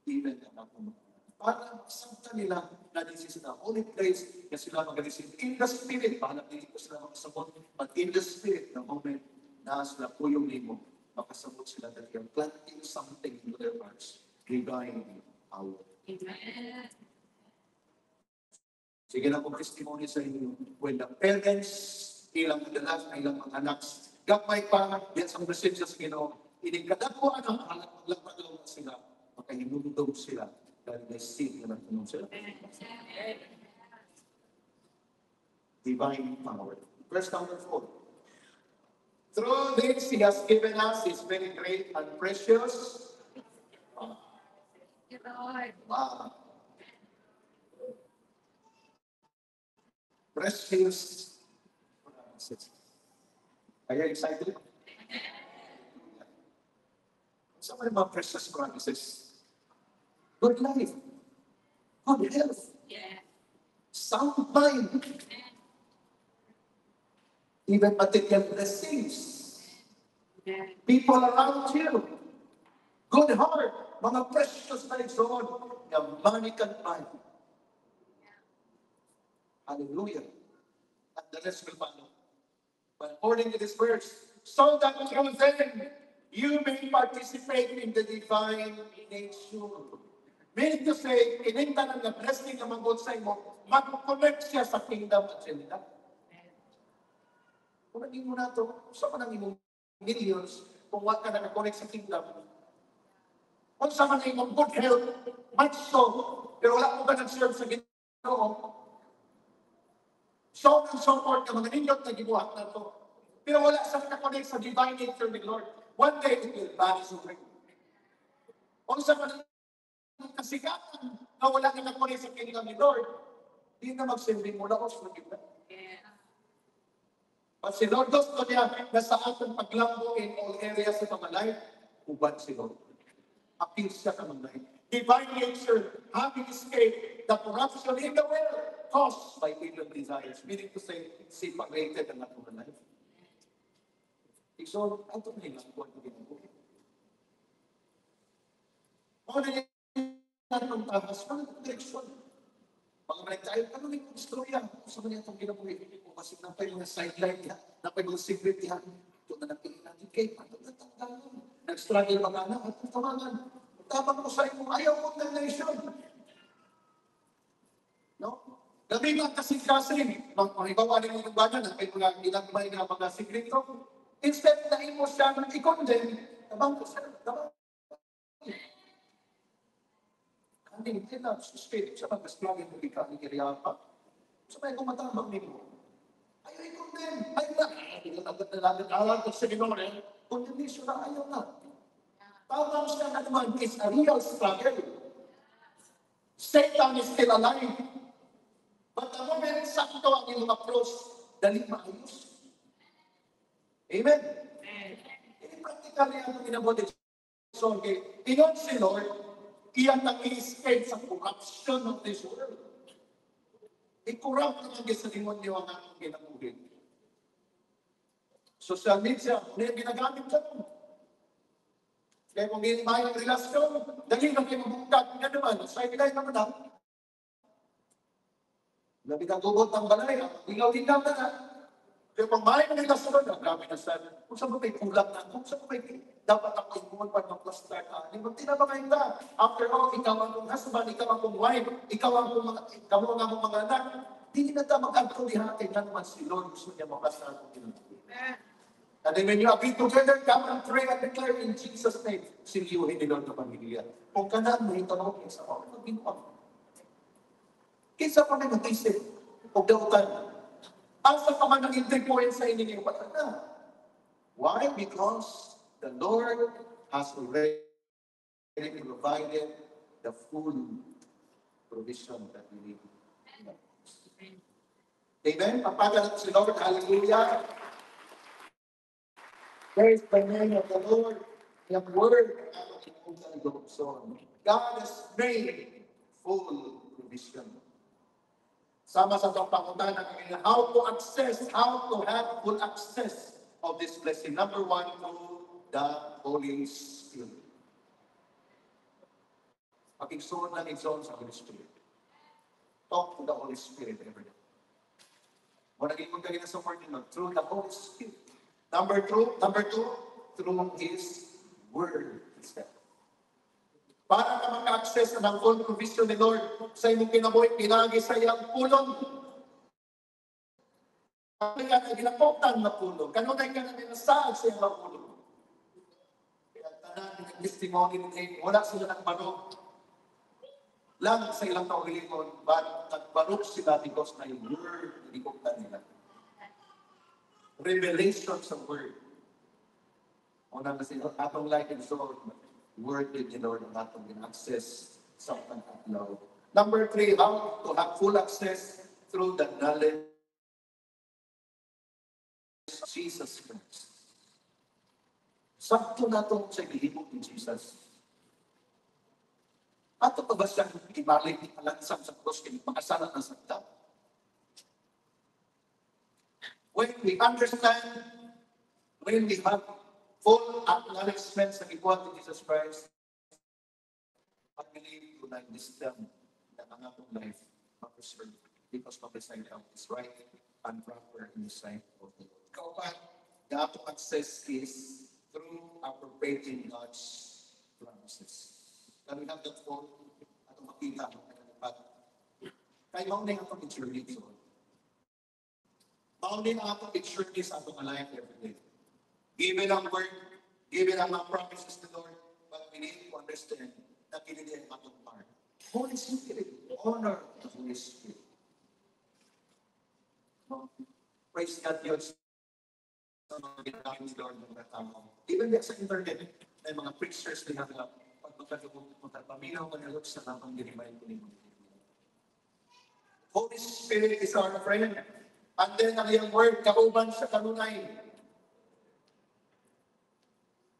even anak mo. Para masakta nila na this is the only place na sila mag-receive in the spirit. Bahalag nila ko sila makasabot, but in the spirit, the moment na sila puyong limo, makasabot sila that you're planting something into their hearts regarding power. Amen. Sige na po testimony sa inyo. When the parents, ilang madalas, ilang mga anak, gagmay pa, yan sa message sa Ginoo, inikadakuan ang anak, maglapagaw na sila, makahinundog sila, dahil may seed na nagtanong sila. Divine power. Verse number 4. Through this, He has given us His very great and precious. Wow. Precious. Are you excited? Some of mga precious promises. Good life. Good health. Yeah. Sound mind. Even material blessings. Yeah. People around you. Good heart. Mga precious na igsoon. Nga money can buy. Hallelujah. And the rest will follow. But according to this verse, so that through them you may participate in the divine nature. Meaning to say, inintanan na blessing na magod sa imo, mag-connect siya sa kingdom agenda. Kung naging mo na ito, sa manang imong millions, kung wag ka nakakonect sa kingdom, kung sa manang imong good health, much so, pero wala mo ba nag-serve sa Ginoo, so and so forth, na mga nindot na gibuhat na ito. Pero wala sa nakakonect sa divine nature ni Lord. One day, it will vanish away. Kung sa manang kasigatan na wala na nakakonect sa kingdom ni Lord, hindi na mag-sending mo na ako sa kingdom. But si Lord gusto niya na sa ating paglambo in all areas of our life, uban si Lord. Appeal siya ka ng life. Divine nature, having escaped the corruption in the world caused by evil desires. Meaning to say, separated ang ating life. So, ito na yung buwan na ginagawa. Mga nangyayari ng tahas, mga direksyon. Mga tayo, ano na yung istorya? Sa mga itong ginabuhi, kung kasi napay mga sideline yan, napay mga secret yan, ito na napili natin kay, pato na tanggalan. Nag-struggle mga anak, at tamangan. Tabang ko sa inyo, ayaw mo ng nation. No? Gabi nga kasi, mahibawa rin mo yung banan, napay mga ginagmay na mga sekreto. Instead na imo siya i-condemn, tabang ko siya, tabang. Hindi na, spirit sa pag-struggle mo ikaw ni Kiriapa. So may kumatabang nimo. Ayaw i-condemn. Ayaw na. Alam ko sa Ginoo rin, condemnation na ayaw na. Tawag siya na naman is a real struggle. Satan is still alive. But the moment sakto ang iyong approach, dali maayos. Amen? Ini practical niya ang minabuti. So, inon si Lord, iyan ang i-escape sa corruption of this world. I-corrupt naman sa demonyo ang aking ginabuhin. Social media, may ginagamit ka nun. Kaya kung hindi maayong relasyon, dali na kayo mabungkat nga naman, sa ilay naman na. Labi na gubot ng balay, ilaw-ilaw na na. Kaya kung maayong relasyon, grabe na sa kung saan mo may kulang na, kung saan mo may dapat ang kaibuhan pa ng cluster na. Kung tinabakay na, after all, ikaw ang kong husband, ikaw ang kong wife, ikaw ang kong mga anak, hindi na tayo mag-agto di hatin na naman si Lord, gusto niya makasal kong ginagawa. And then when you agree together, come and pray and declare in Jesus' name, siliyuhin ni Lord na pamilya. Kung kanaan mo, itanong kinsa ko, ano ginawa? Kinsa pa na natisip, o dautan. Asa pa man ang influence sa inyo yung patanda. Why? Because the Lord has already provided the full provision that we need. Amen? Papagal si Lord. Hallelujah. Praise the name of the Lord. Yung word God has made full provision. Sama sa itong pangutanan ng how to have full access of this blessing. Number one, through the Holy Spirit. Pag-igsoon ng igsoon sa Holy Spirit. Talk to the Holy Spirit every day. Kung naging magkagina sa word nyo, through the Holy Spirit. Number two, through His Word itself. Para ka maka-access ng full provision ni Lord sa imong kinabuhi, pinagi sa iyang pulong. Kaya ka ginapotan na pulong. Kanunay ka na ninasaad sa iyang pulong. Kaya tanan ng testimony ni David, wala sila nagbarok. Lang sa ilang kaulilikon, but nagbarok sila because na yung word na ikotan nila. Revelation sa word. Una na sila, atong life and soul, word with the Lord ang atong in-access sa pag-upload. Number 3, how to have full access through the knowledge of Jesus Christ. Sakto na ito sa gihimo ni Jesus. Ato pa ba siyang ibalik ni palansang sa cross kini pakasalan ng sakta? When we understand, when we have full acknowledgement sa igual ni Jesus Christ, I believe to like wisdom na ang atong life ma-preserve because of the sign out is right and proper in the sight of the Lord. Kaupan, the atong access is through appropriating God's promises. And we have that full atong makita ang kanipat. Kaya maunay atong journey so. Maunay ang atong journey sa atong life every day. Given ang word, given ang mga promises to Lord, but we need to understand na kinili ang atong part. Holy Spirit, honor the Holy Spirit. Praise God, Diyos, sa mga ginamit ni Lord ng mga tao. Even sa internet, may mga preachers na pag magkakapag paminaw ka na Lord sa namang dinimay ko ni Holy Spirit is our friend. And then ang iyang word, kauban sa kanunay.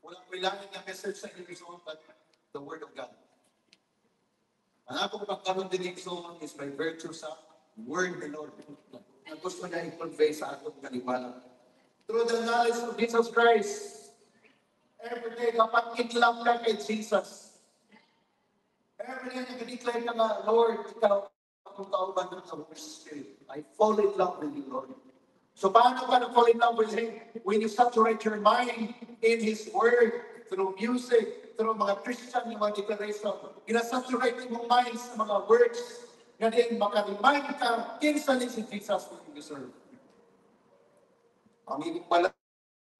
Walang kailangan ng message sa inyong but the Word of God. Ang akong pagkaroon din ng is by virtue sa Word ng Lord. Na gusto niya i-convey sa atong kaliwala. Through the knowledge of Jesus Christ, every day kapag in-love ka kay Jesus, every day nag-declare ka na, Lord, ikaw ang kauban ng Holy Spirit. I fall in love with you, Lord. So paano ka na-fall in love with Him? When you saturate your mind in His Word, through music, through mga Christian yung mga declaration, inasaturate mong mind sa mga words, nga din maka-remind ka, kinsa ni si Jesus who you deserve. Ang ibig pala,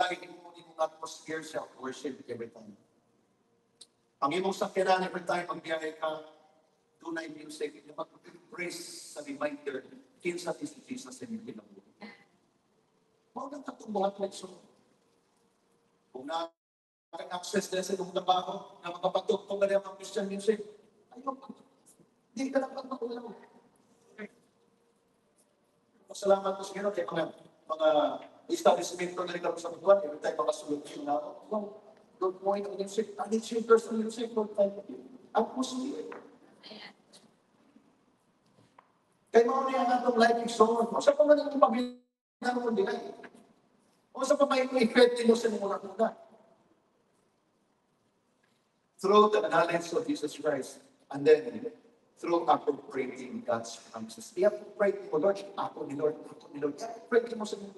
yung atmosphere sa worship every time. Ang imong sakyanan every time magbiyahe ka, tunay music, yung mag-praise sa reminder, kinsa ni si Jesus sa inyong kinabuhi. Mga tatong buhat leksyon. Kung na-access na sa inyong trabaho, na makapagtugtong na rin ang Christian music, ayun, hindi ka dapat makulang. Salamat po sa Ginoon kay mga establishment ko na rin kami sa buwan, every time makasulog yung na ako. Wow, good point ang music. Ang singers ng music, good time. Ang music. Kaya mga niya natong life is so much. Sa pa man yung pag-inan mo din ay. O sa pa may effect mo sa mga muna. Through the knowledge of Jesus Christ. And then, through appropriating God's promises. I-appropriate mo, Lord, ako ni Lord. I-appropriate mo sa mga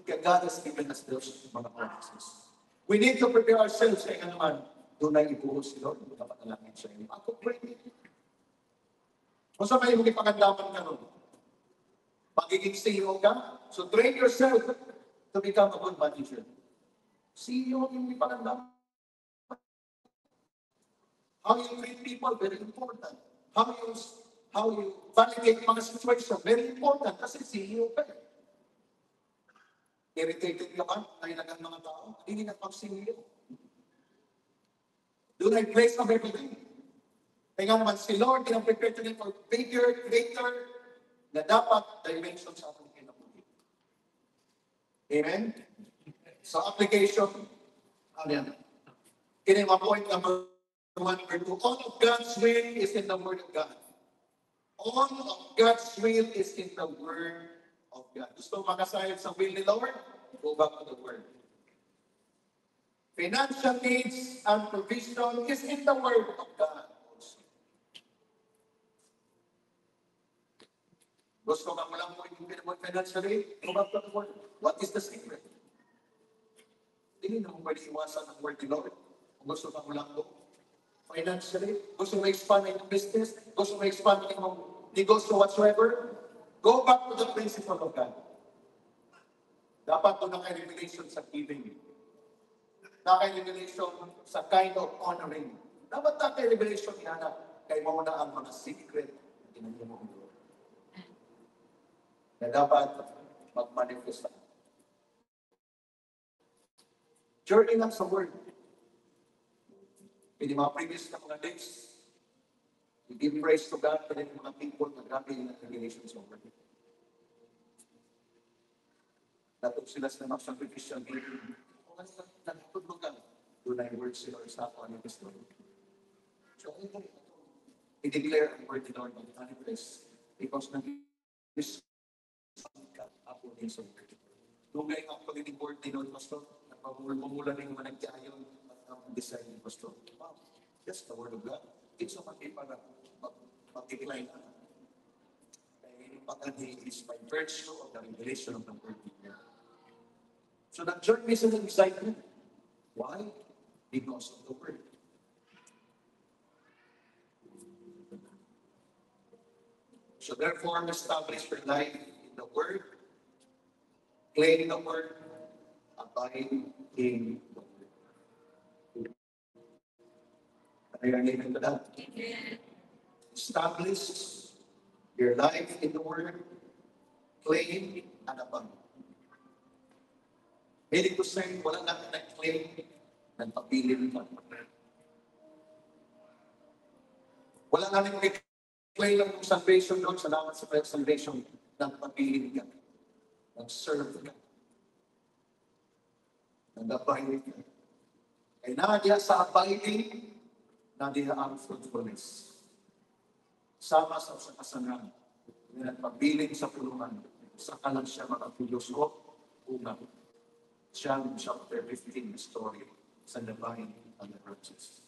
kaya God has given us those mga promises. We need to prepare ourselves kaya naman, doon na ibuhos si Lord. Kapatalangin sa inyo. Appropriate. Kung sa may mga pagandaman ka nun, magiging CEO ka, so train yourself to become a good manager. CEO yung may pagandaman. How you treat people, very important. How you validate mga situation, very important. Kasi CEO ka. Irritated ka ba? Ay nagang mga tao? Hindi na pang-CEO. Doon ay place of everything. Kaya naman si Lord, pinag-prepare to them for bigger, greater, na dapat dimension sa ating kinabuhi. Amen? So application, ano yan? Kini mga point number 1 or 2. All of God's will is in the Word of God. All of God's will is in the Word of God. Gusto makasayad sa will ni Lord? Go back to the Word. Financial needs and provision is in the Word of God also. Gusto ka mo lang mo yung financially? Go back to the Word. What is the secret? Hindi na mo pwede iwasan ang word ni Lord. Kung gusto ka mo lang po, financially, gusto mo expand in business, gusto mo expand in negosyo whatsoever, go back to the principle of God. Dapat doon na kay revelation sa giving. Na kay revelation sa kind of honoring. Dapat na kay revelation yan kay mo na ang mga secret na ginagawa mo. Na dapat mag-manifest. Journey lang sa word. Pwede mga previous na mga days, we give praise to God for the mga people na grabe yung revelation sa word. Dapat sila sa mga sacrificial giving. Kung ano lang, nagtutulungan. Doon na yung word sila sa ako ang gusto. So, i-declare ang word ni Lord on the manifest because nag-this ka ako din sa word. Lugay ang pagiging word ni Lord, Pastor. Nagpamula ng mga nagtiayon at ang design ni Pastor. Wow, that's the word of God. It's so mati para mag-decline na. Pag-adi is by virtue of the revelation of the word of God. So nag-join me sa excitement. Why? Because of the word. So therefore, establish your life in the word, claim the word, abide in the word. Are you amen to that? Establish your life in the word, claim and abide. Meaning to say, wala natin na-claim, nagpapilin ka. Wala natin na-claim ng salvation doon, salamat sa salvation, nagpapilin ka. Nag-serve ka. Nag-abide ka. Kaya nadia sa abiding, nadia ang fruitfulness. Sama sa kasanan, na nagpabiling sa pulungan, saka lang siya makapulos o unang. John chapter 15 story sa divine and the righteous.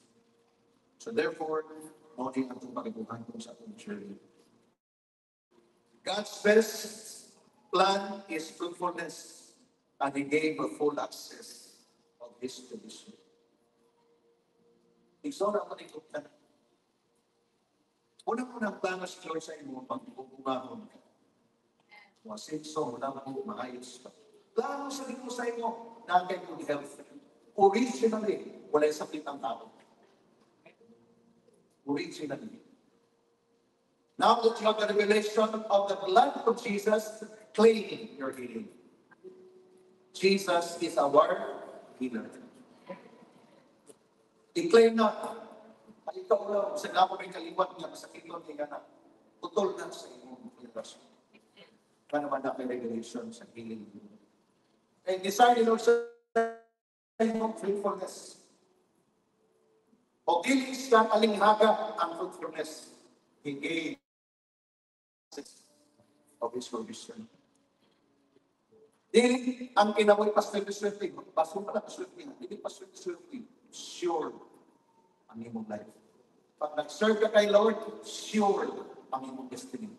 So therefore, muli ang itong pagkabuhan ko sa atong journey. God's best plan is fruitfulness, and He gave a full access of His provision. Isora ko nito ka. Unang-unang plano si Lord sa imo, pag-ubungahon ka. Masinso, wala mo maayos ka. Plano sa ito sa imo, na kay good health. Originally, wala yung sakit ang tao. Originally. Now that you have the revelation of the blood of Jesus, claim your healing. Jesus is our healer. I-claim na, ay ikaw lang, sa nga may kaliwat niya, sa kilon niya na, putol na sa iyong healer's. Paano man na may revelation sa healing? And desire Lord sa iyong fruitfulness. O gilis ka alinghaga ang fruitfulness. He gave of His provision. Dili ang kinamoy paswerte, baso pala paswerte, hindi paswerte, sure ang imong life. Pag nag-serve ka kay Lord, sure ang imong destiny.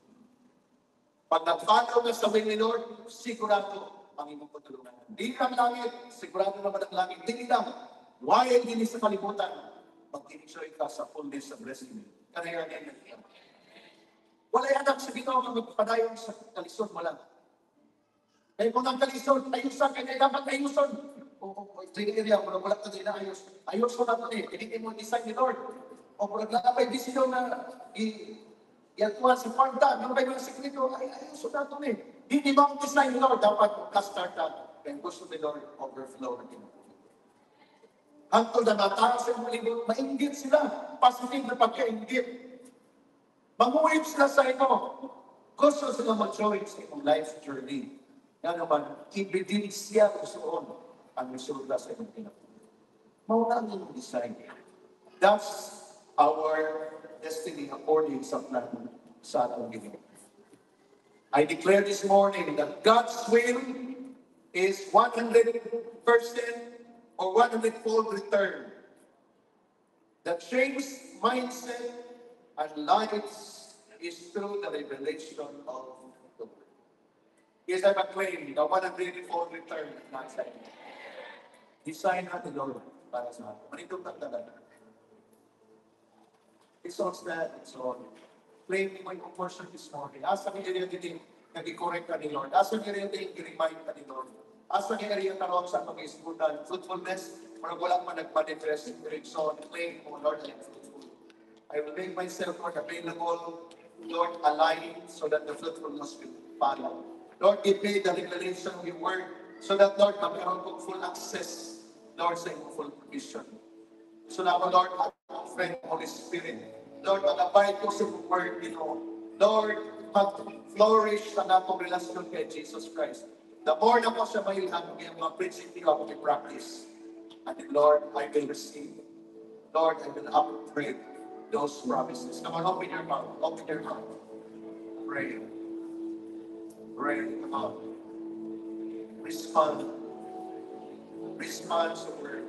Pag nag-follow ka sa will ni Lord, sigurado ang imong patulungan. Di lang langit, sigurado naman ang langit. Di lang, why hindi sa kalibutan, mag-enjoy ka sa fullness of blessing. Kaya yan. Wala yan ang sabihin ang magpadayon sa kalisod mo lang. Kaya kung ang kalisod, ayusan, kaya dapat ayusan. Sige area, wala ka din na ayos. Ayos ko na ito eh. Hindi mo design ni Lord. O kung naglapay, di sila na i-atuan sa parta, yung kayo ng sekreto, ayos ko na ito eh. Hindi ba ang design ni Lord? Dapat ka-start up. Kaya gusto ni Lord, overflow na ito. Hangtod na nataas sa mga mainggit sila. Positive na pagka-inggit. Manguhip sila sa ito. Gusto sila mag-join sa iyong life journey. Nga naman, evidence siya gustoon ang resulta sa iyong pinatuloy. Mauna ang iyong design. That's our destiny according sa plan sa atong ginawa. I declare this morning that God's will is 100% or 100-fold return. The changed mindset and lives is through the revelation of the word. Yes, I claim the 100-fold return of my life. Design natin, Lord, para sa atin. Manitong tagdagan. It's all that, it's all. Claim mo yung portion this morning. Asa ng area din, nag-correct ka ni Lord. Asa ng area din, i-remind ka ni Lord. Asa ng area karoon sa pag-isbutan. Fruitfulness, parang walang man nagpa-depress in direction. Claim mo, Lord, I am fruitful. I will make myself, Lord, available, Lord, aligned, so that the fruitfulness will follow. Lord, give me the revelation of your word, so that, Lord, magkaroon kong full access, Lord, sa iyong full provision. So now, Lord, ang friend, Holy Spirit, Lord, mag-abide ko sa iyong word, Lord, mag-flourish na akong relasyon kay Jesus Christ. The more na ko siya mailhan, yung mga principle ako i-practice. And then, Lord, I will receive. Lord, I will upgrade those promises. Come on, open your mouth. Open your mouth. Pray. Pray. Come on. Respond. Respond to the word.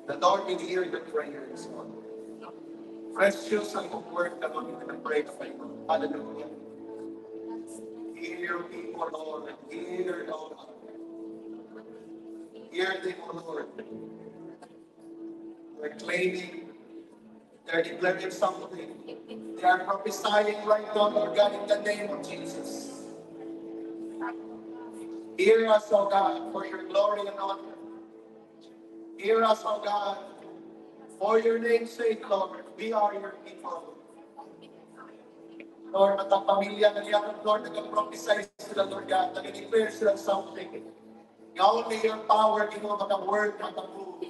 The Lord will hear your prayers. Precious ang word na kami na pray sa iyo. Hallelujah. Hear people, Lord. Hear, Lord. Hear them, Lord. They're claiming. They're declaring something. They are prophesying right now, Lord God, in the name of Jesus. Hear us, O God, for your glory and honor. Hear us, O God, for your name's sake, Lord. We are your people. Lord, at ang pamilya na niya, Lord, nag-prophesy sila, Lord God, nag-declare sila something. Only your power, mga word, mga move.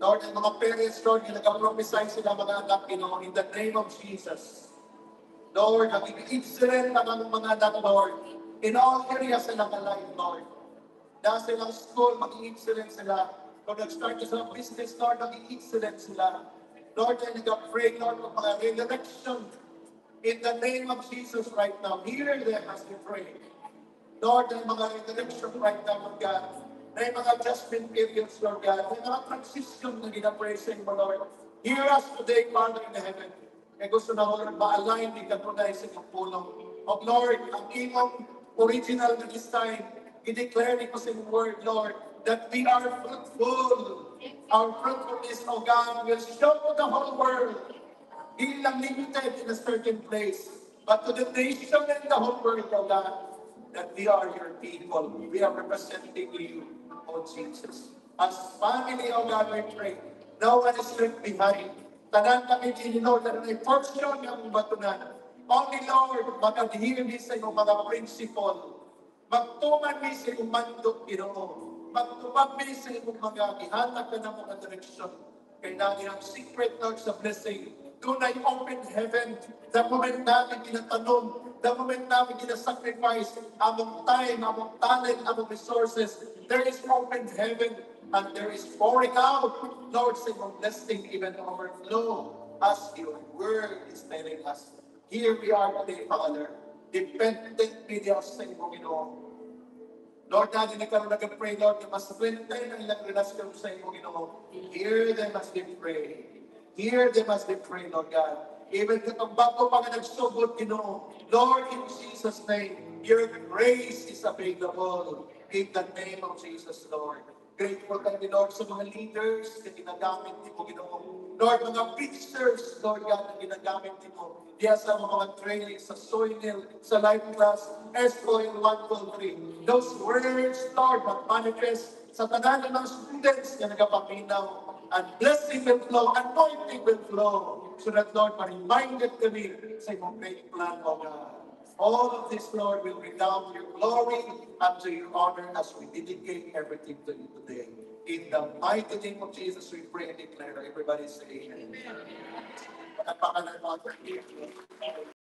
Lord, ang mga parents, Lord, nag-prophesy sila, mga anak, in the name of Jesus. Lord, maging excellent na mga anak, Lord, in all areas ng life, Lord. Dahil silang school, maging excellent sila. Lord, nag-start na silang business, Lord, maging excellent sila. Lord, ay nag-pray, Lord, ng mga redirection in the name of Jesus right now. Hear them as we pray. Lord, ay mga redirection right now, Lord God. Na yung mga adjustment periods, Lord God. Na yung mga transition na ginapraising mo, Lord. Hear us today, Father in heaven. Kaya gusto na, Lord, ma-align din ka tunay sa iyong pulong. O Lord, ang iyong original na design, i-declare din mo sa iyong word, Lord, that we are fruitful. Our fruitfulness, O God, will show to the whole world. Hindi lang limited in a certain place, but to the nation and the whole world, O God, that we are your people. We are representing you, O Jesus. As family, O God, we pray, no one is left behind. Tanan kami Lord, na may portion ng batunan. Only, Lord, mag-adhere sa iyong mga principle. Magtuman mi sa iyong mandok, Ginoo. Magtuman mi sa iyong mga gihatag ka ng mga direksyon. Kailangan ang secret, Lord, sa blessing. Tunay open heaven. The moment namin ginatanong, the moment namin ginasacrifice, among time, among talent, among resources, there is open heaven and there is pouring out, Lord, sa iyong blessing, even overflow, as your word is telling us. Here we are today, Father, dependent media sa iyong Ginoo. Lord, natin nagkaroon nag-pray, Lord, na mas strengthen ang ilang relasyon sa iyong Ginoo. Hear them as they pray. Hear them as they pray, Lord God. Even katong bago pa nga nagsugod, Ginoo. Lord, in Jesus' name, your grace is available in the name of Jesus, Lord. Grateful kami, Lord, sa mga leaders na ginagamit ni mo, Ginoo. Lord, mga preachers, Lord God, na ginagamit ni mo. Diya sa mga training, sa Soynil, sa life class, SOIL 123. Those words, Lord, mag-manifest sa tanan ng students na nagapaminaw. And blessing will flow, anointing will flow, so that, Lord, ma-reminded kami sa iyong great plan, O God. All of this, Lord, will redound to your glory and to your honor as we dedicate everything to you today. In the mighty name of Jesus, we pray and declare. Everybody say amen. Amen.